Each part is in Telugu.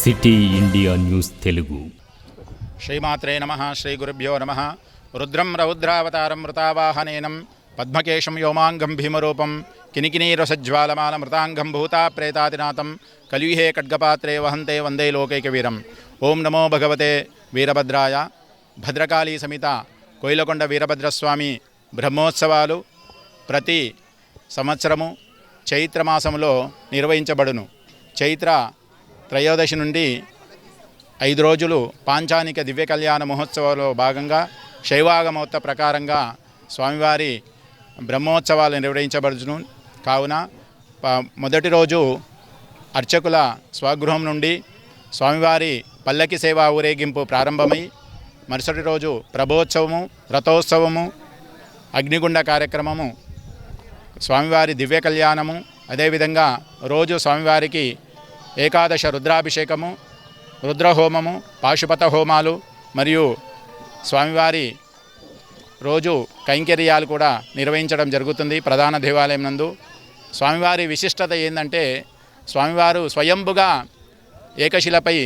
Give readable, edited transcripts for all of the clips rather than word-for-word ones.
City India news Telugu. శ్రీమాత్రే నమః. శ్రీ గురుభ్యో నమః. రుద్రం రౌద్రావతారం మృతావాహనేనం పద్మకేశం వ్యోమాంగం భీమరూపం కినికినీరసజ్వాలమాల మృతాంగం భూతా ప్రేతాదినాథం కలియుహే ఖడ్గపాత్రే వహంతే వందే లోకైకవీరం. ఓం నమో భగవతే వీరభద్రాయ. భద్రకాళీ సమేత కోయిలకొండ వీరభద్రస్వామి బ్రహ్మోత్సవాలు ప్రతి సంవత్సరము చైత్రమాసంలో నిర్వహించబడును. చైత్ర త్రయోదశి నుండి 5 రోజులు పాంచానిక దివ్య కళ్యాణ మహోత్సవాల్లో భాగంగా శైవాగమోత్త ప్రకారంగా స్వామివారి బ్రహ్మోత్సవాలు నిర్వహించబడును. కావున మొదటి రోజు అర్చకుల స్వగృహం నుండి స్వామివారి పల్లకి సేవా ఊరేగింపు ప్రారంభమై మరుసటి రోజు ప్రభోత్సవము, రథోత్సవము, అగ్నిగుండ కార్యక్రమము, స్వామివారి దివ్య కళ్యాణము, అదేవిధంగా రోజు స్వామివారికి ఏకాదశ రుద్రాభిషేకము, రుద్రహోమము, పాశుపత హోమాలు మరియు స్వామివారి రోజు కైంకర్యాలు కూడా నిర్వహించడం జరుగుతుంది. ప్రధాన దేవాలయం నందు స్వామివారి విశిష్టత ఏంటంటే స్వామివారు స్వయంభుగా ఏకశిలపై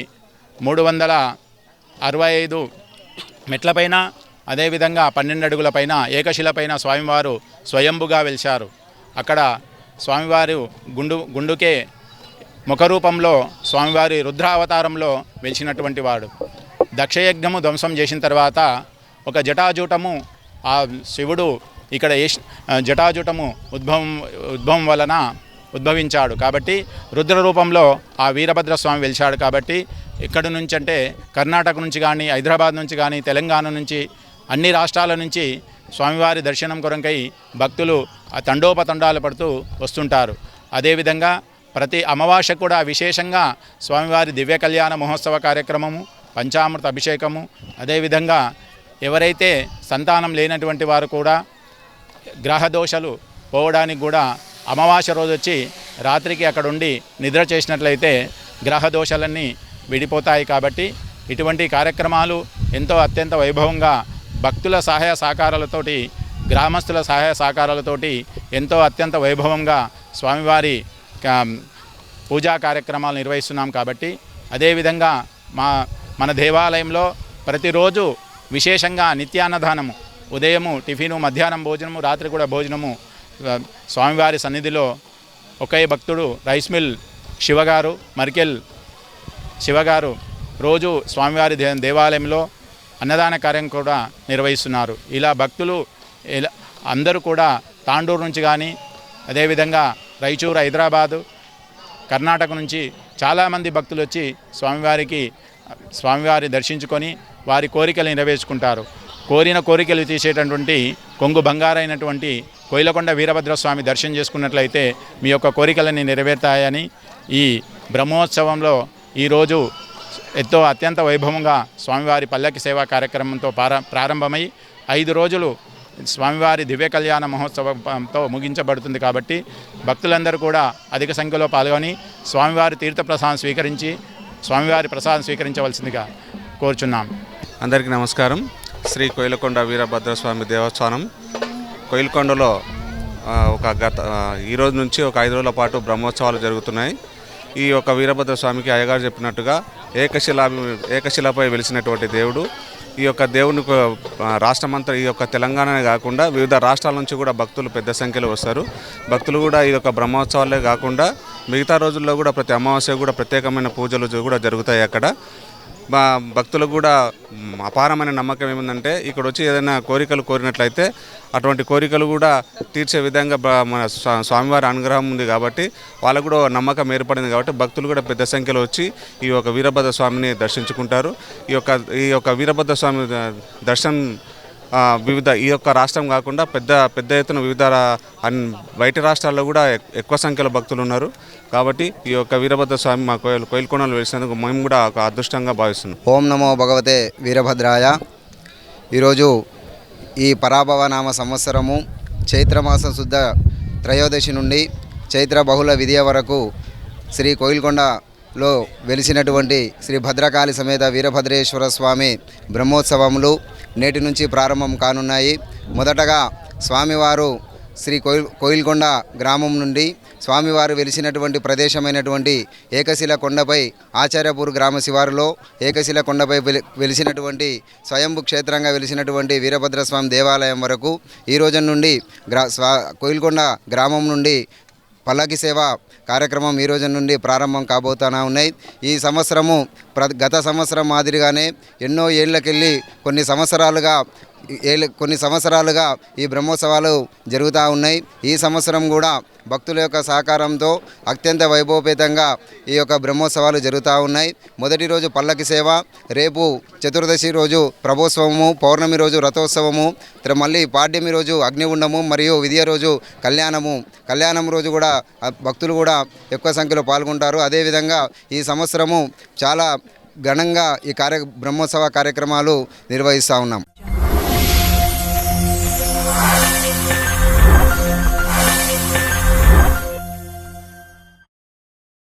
365 మెట్లపైన, అదేవిధంగా 12 అడుగుల పైన ఏకశిలపైన స్వామివారు స్వయంభుగా వెలిశారు. అక్కడ స్వామివారు గుండుకే ముఖరూపంలో స్వామివారి రుద్రావతారంలో వెలిసినటువంటి వాడు. దక్షయజ్ఞము ధ్వంసం చేసిన తర్వాత ఒక జటాజూటము, ఆ శివుడు ఇక్కడ జటాజూటము ఉద్భవం వలన ఉద్భవించాడు కాబట్టి రుద్ర రూపంలో ఆ వీరభద్రస్వామి వెలిశాడు. కాబట్టి ఇక్కడి నుంచి అంటే కర్ణాటక నుంచి కానీ, హైదరాబాద్ నుంచి కానీ, తెలంగాణ నుంచి, అన్ని రాష్ట్రాల నుంచి స్వామివారి దర్శనం కొరకై భక్తులు తండోపతండాలు పడుతూ వస్తుంటారు. అదేవిధంగా ప్రతి అమావాస్య కూడా విశేషంగా స్వామివారి దివ్య కళ్యాణ మహోత్సవ కార్యక్రమము, పంచామృత అభిషేకము, అదేవిధంగా ఎవరైతే సంతానం లేనటువంటి వారు కూడా గ్రహదోషాలు పోవడానికి కూడా అమావాస్య రోజు వచ్చి రాత్రికి అక్కడ ఉండి నిద్ర చేసినట్లయితే గ్రహదోషాలన్నీ విడిపోతాయి. కాబట్టి ఇటువంటి కార్యక్రమాలు ఎంతో అత్యంత వైభవంగా భక్తుల సహాయ సహకారాలతోటి, గ్రామస్తుల సహాయ సహకారాలతోటి ఎంతో అత్యంత వైభవంగా స్వామివారి పూజా కార్యక్రమాలు నిర్వహిస్తున్నాం. కాబట్టి అదేవిధంగా మన దేవాలయంలో ప్రతిరోజు విశేషంగా నిత్యాన్నదానము, ఉదయము టిఫిను, మధ్యాహ్నం భోజనము, రాత్రి కూడా భోజనము స్వామివారి సన్నిధిలో ఒకే భక్తుడు రైస్ మిల్ శివగారు, మరికెల్ శివగారు రోజు స్వామివారి దేవాలయంలో అన్నదాన కార్యం కూడా నిర్వహిస్తున్నారు. ఇలా భక్తులు అందరూ కూడా తాండూరు నుంచి కానీ, అదేవిధంగా రాయచూరు, హైదరాబాదు, కర్ణాటక నుంచి చాలామంది భక్తులు వచ్చి స్వామివారి దర్శించుకొని వారి కోరికలు నెరవేర్చుకుంటారు. కోరిన కోరికలు తీసేటటువంటి కొంగు బంగారైనటువంటి కోయిలకొండ వీరభద్రస్వామి దర్శనం చేసుకున్నట్లయితే మీ యొక్క కోరికలన్నీ నెరవేరుతాయని ఈ బ్రహ్మోత్సవంలో ఈరోజు ఎంతో అత్యంత వైభవంగా స్వామివారి పల్లకి సేవా కార్యక్రమంతో ప్రారంభమై 5 రోజులు స్వామివారి దివ్య కళ్యాణ మహోత్సవంతో ముగించబడుతుంది. కాబట్టి భక్తులందరూ కూడా అధిక సంఖ్యలో పాల్గొని స్వామివారి తీర్థప్రసాదం స్వీకరించి స్వామివారి ప్రసాదం స్వీకరించవలసిందిగా కోరుచున్నాం. అందరికీ నమస్కారం. శ్రీ కోయిలకొండ వీరభద్రస్వామి దేవస్థానం కోయిలకొండలో ఈ రోజు నుంచి ఒక 5 రోజుల పాటు బ్రహ్మోత్సవాలు జరుగుతున్నాయి. ఈ యొక్క వీరభద్రస్వామికి అయ్యగారు చెప్పినట్టుగా ఏకశిలపై వెలిసినటువంటి దేవుడు. ఈ యొక్క దేవుని రాష్ట్రమంతా, ఈ యొక్క తెలంగాణనే కాకుండా వివిధ రాష్ట్రాల నుంచి కూడా భక్తులు పెద్ద సంఖ్యలో వస్తారు. భక్తులు కూడా ఈ యొక్క బ్రహ్మోత్సవాలే కాకుండా మిగతా రోజుల్లో కూడా ప్రతి అమావాస్య కూడా ప్రత్యేకమైన పూజలు కూడా జరుగుతాయి. అక్కడ భక్తులకు కూడా అపారమైన నమ్మకం ఏముందంటే ఇక్కడ వచ్చి ఏదైనా కోరికలు కోరినట్లయితే అటువంటి కోరికలు కూడా తీర్చే విధంగా మన స్వామివారి అనుగ్రహం ఉంది. కాబట్టి వాళ్ళకు కూడా నమ్మకం ఏర్పడింది. కాబట్టి భక్తులు కూడా పెద్ద సంఖ్యలో వచ్చి ఈ యొక్క వీరభద్ర స్వామిని దర్శించుకుంటారు. ఈ యొక్క వీరభద్ర స్వామి దర్శనం ఈ యొక్క రాష్ట్రం కాకుండా పెద్ద ఎత్తున వివిధ బయట రాష్ట్రాల్లో కూడా ఎక్కువ సంఖ్యలో భక్తులు ఉన్నారు. కాబట్టి ఈ యొక్క వీరభద్ర స్వామి మా కోయిలకొండలో వెలిసినందుకు మేము కూడా ఒక అదృష్టంగా భావిస్తున్నాం. ఓం నమో భగవతే వీరభద్రాయ. ఈరోజు ఈ పరాభవ నామ సంవత్సరము చైత్రమాసం శుద్ధ త్రయోదశి నుండి చైత్ర బహుళ విధియ వరకు శ్రీ కోయిలకొండలో వెలిసినటువంటి శ్రీ భద్రకాళి సమేత వీరభద్రేశ్వర స్వామి బ్రహ్మోత్సవములు నేటి నుంచి ప్రారంభం కానున్నాయి. మొదటగా స్వామివారు శ్రీ కోయిలకొండ గ్రామం నుండి స్వామివారు వెలిసినటువంటి ప్రదేశమైనటువంటి ఏకశిల కొండపై ఆచార్యపూర్ గ్రామ శివారులో ఏకశిల కొండపై వెలిసినటువంటి స్వయంభు క్షేత్రంగా వెలిసినటువంటి వీరభద్రస్వామి దేవాలయం వరకు ఈ రోజు నుండి కోయిల్కొండ గ్రామం నుండి పల్లకి సేవ కార్యక్రమం ఈ రోజు నుండి ప్రారంభం కాబోతూనే ఉన్నాయి. ఈ సంవత్సరము గత సంవత్సరం మాదిరిగానే ఎన్నో ఏళ్ళకెళ్ళి కొన్ని సంవత్సరాలుగా ఈ బ్రహ్మోత్సవాలు జరుగుతూ ఉన్నాయి. ఈ సంవత్సరం కూడా భక్తుల యొక్క సహకారంతో అత్యంత వైభవపేతంగా ఈ యొక్క బ్రహ్మోత్సవాలు జరుగుతూ ఉన్నాయి. మొదటి రోజు పల్లకి సేవ, రేపు చతుర్దశి రోజు ప్రభోత్సవము, పౌర్ణమి రోజు రథోత్సవము, మళ్ళీ పాడ్యమి రోజు అగ్నిగుండము మరియు విద్య రోజు కళ్యాణం రోజు కూడా భక్తులు కూడా ఎక్కువ సంఖ్యలో పాల్గొంటారు. అదేవిధంగా ఈ సంవత్సరము చాలా ఘనంగా ఈ బ్రహ్మోత్సవ కార్యక్రమాలు నిర్వహిస్తూ ఉన్నాం.